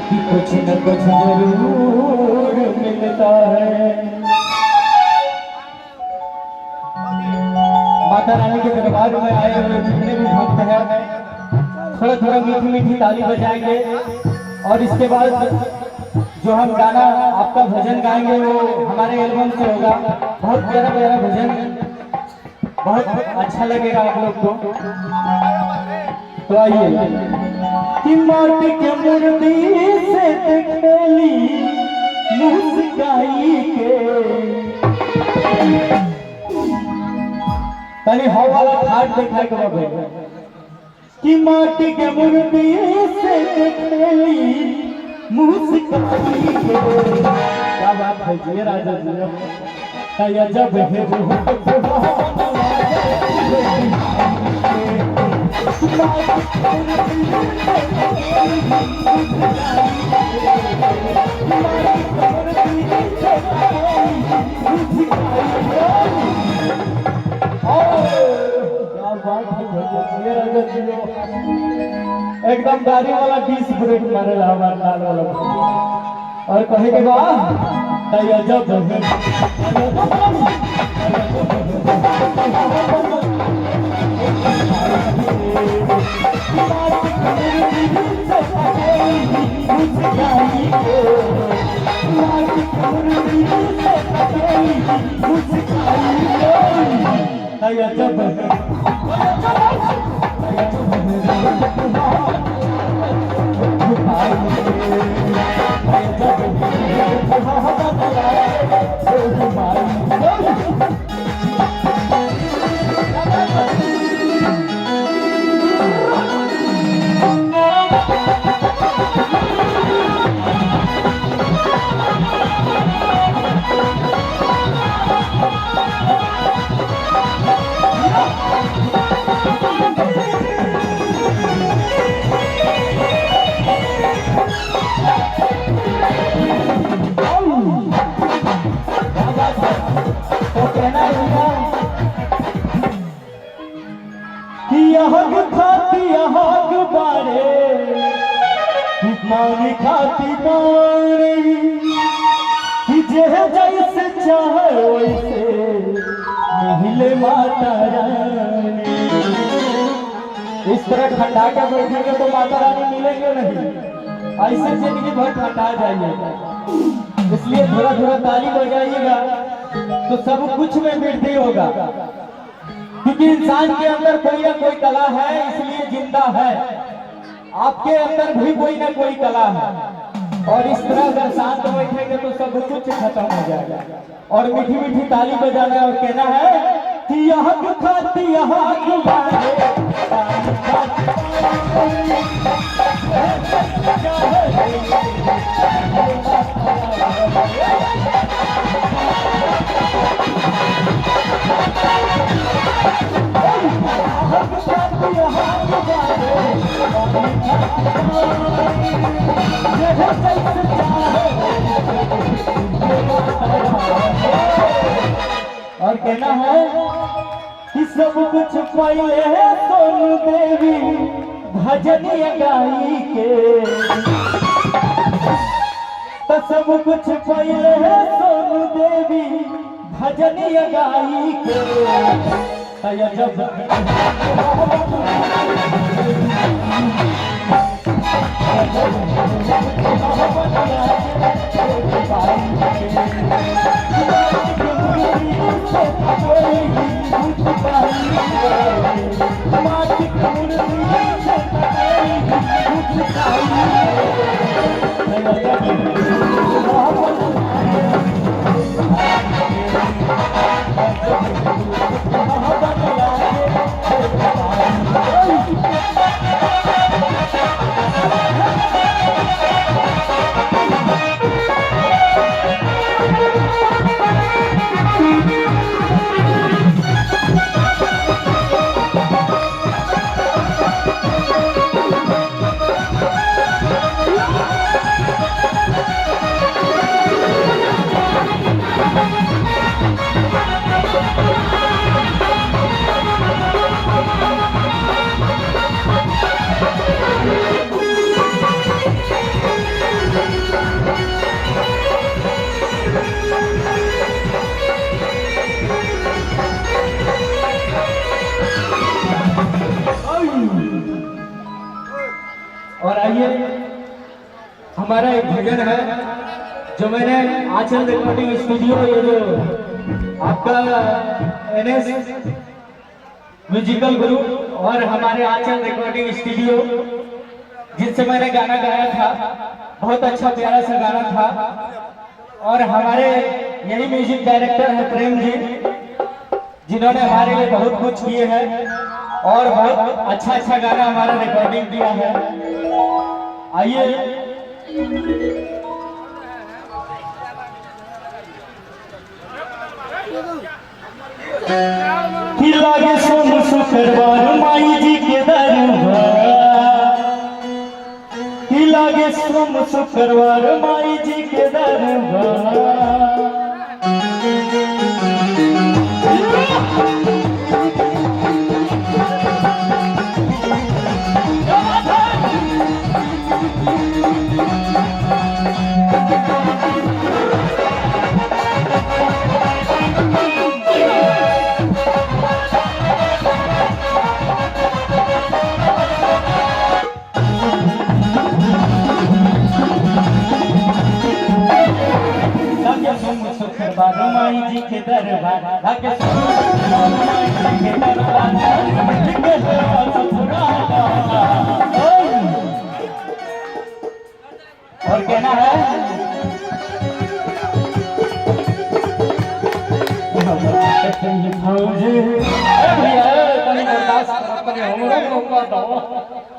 कि कुछ न कुछ जरूर मिलता है। माता रानी के दरबार में आए हुए जितने भी भक्त हैं थोड़ा थोड़ा मीठी मीठी ताली बजाएंगे और इसके बाद जो हम गाना आपका भजन गाएंगे वो हमारे एल्बम से होगा। बहुत प्यारा प्यारा भजन, बहुत अच्छा लगेगा आप लोग को। तो आइए कि माटी के मूर्ति से खेली मुस्काई के तनी हवा वाला ठाट देखा के बाबे कि माटी के मूर्ति से खेली मुस्काई के। क्या बात है जी राजा जी, तया जब है एकदम गाड़ी वाला 20 ब्रेक मारे हमारे लाल वाला और कहे के बाद तया जब मानी खाती मारी कि जैसे चाहे वैसे मिले माता रानी। इस तरह ठंडा के बैठेंगे तो माता रानी मिलेंगे नहीं, ऐसे जिंदगी भर ठंडा जाइएगा। इसलिए थोड़ा थोड़ा ताली बजाइएगा तो सब कुछ में वृद्धि होगा, क्योंकि इंसान के अंदर कोई ना कोई कला है इसलिए जिंदा है। आपके अंदर भी कोई ना कोई कला है और इस तरह अगर शांत बैठेंगे तो सब कुछ खत्म हो जाएगा। और मीठी मीठी ताली बजाना और कहना है कि यहाँ खाती यहाँ और कहना है कि सब कुछ पहले है सोनू देवी भजनिया गाई के। तो सब कुछ पहले है सोनू देवी भजनिया गाई के। जब और आइए हमारा एक भजन है जो मैंने आंचल रिकॉर्डिंग स्टूडियो, ये जो आपका NS म्यूजिकल ग्रुप और हमारे आंचल रिकॉर्डिंग स्टूडियो जिनसे मैंने गाना गाया था, बहुत अच्छा प्यारा सा गाना था। और हमारे यही म्यूजिक डायरेक्टर हैं प्रेम जी, जिन्होंने हमारे लिए बहुत कुछ किए हैं और बहुत अच्छा अच्छा गाना हमारा रिकॉर्डिंग किया है। आइए लागे सोम शुक्रवार माई जी के दरबार, लागे सोम शुक्रवार माई जी के दरबार। माई जी के दरबार, और कहना है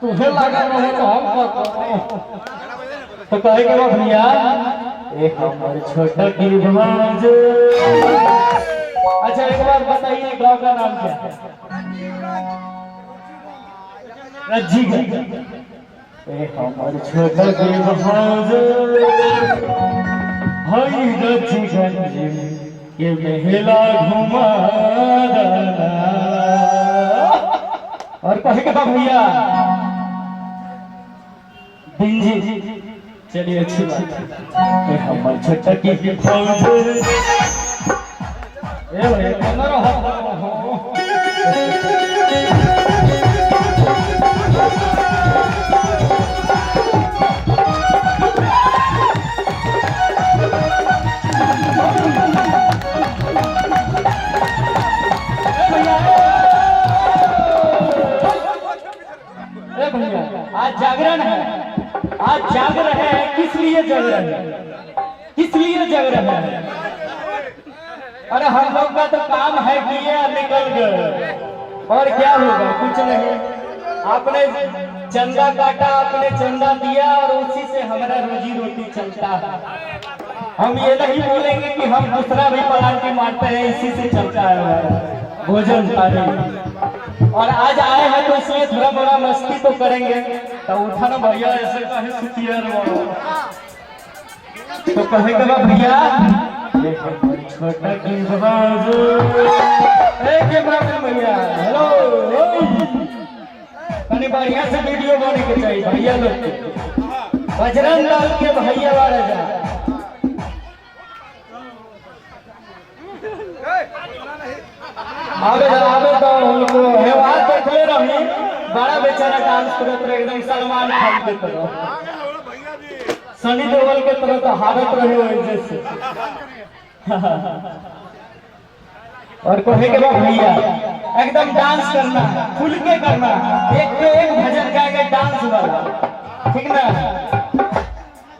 तुझे लगा रहे तो हम तो कहेगा भैया एक हमारे छोटा की भांज। अच्छा एक बार बताइए गाँव का नाम क्या है? रज्जी। एक हमारे छोटा की भांज हई रज्जी गंज ये महिला घुमा दाना। और कहेगा भैया बिंजी। चलिए अच्छी बात है। हमारे छोटा की आज जागरण है, आज जाग रहे हैं। किस लिए जग रहे हैं? किस लिए जग रहे हैं? अरे हम लोग का तो काम है किए और निकल गए, और क्या होगा? कुछ नहीं। आपने चंदा काटा, आपने चंदा दिया और उसी से हमारा रोजी रोटी चलता है। हम ये नहीं बोलेंगे कि हम दूसरा भी पलांटी मारते हैं, इसी से चलता है भोजन पानी। और आज आए हैं तो इसलिए थोड़ा बड़ा मस्ती तो करेंगे। तो उठा ना भैया, ऐसे कहे सुतिया तो कहेगा भैया छोटा की भैया हेलो कहीं बढ़िया से वीडियो बने के चाहिए भैया लोग के। बजरंग लाल के भैया वाले जा आवे तो उनको व्यवहार देखले रही। बड़ा बेचारा डांस करत रहे, एकदम सलमान खान के तरह, सनी देओल के तरह तो हारत रहे वैसे से। और कहेगा भैया एकदम डांस करना, खुल के करना, एक पे एक भजन गाएगा डांस वाला, ठीक ना?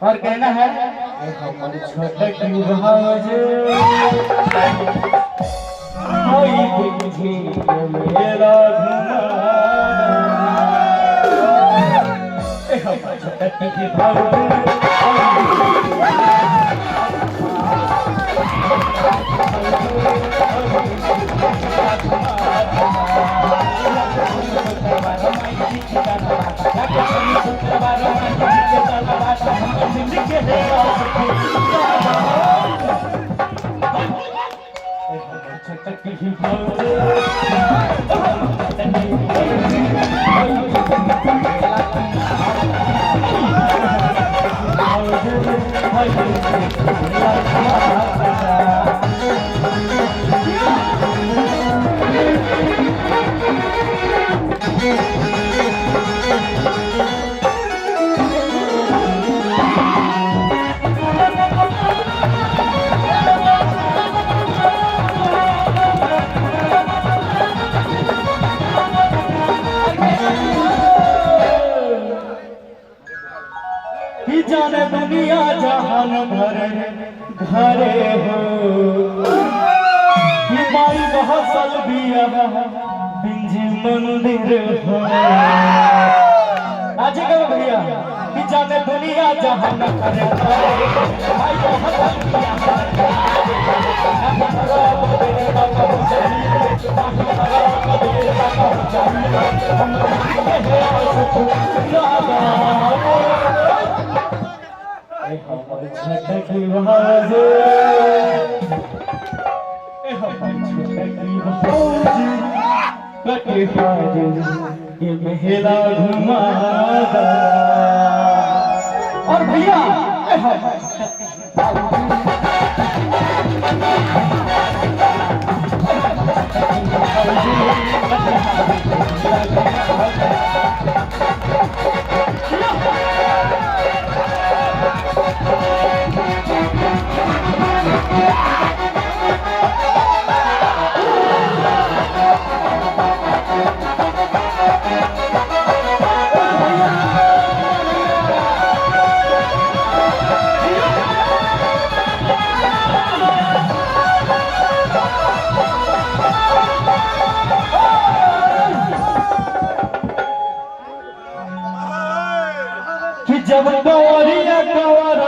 और कहना है हमारे छोटे की मेरा कि जाने दुनिया जहान घरे घरे हो कि माई बहसल बिया बिंजी मंदिर हो आज कहो भैया कि जाने दुनिया जहान घरे घरे माई बहसल बिया छटकी बाजे कटे बाजे ये महिला घुमा और भैया जब कंवरिया कंवर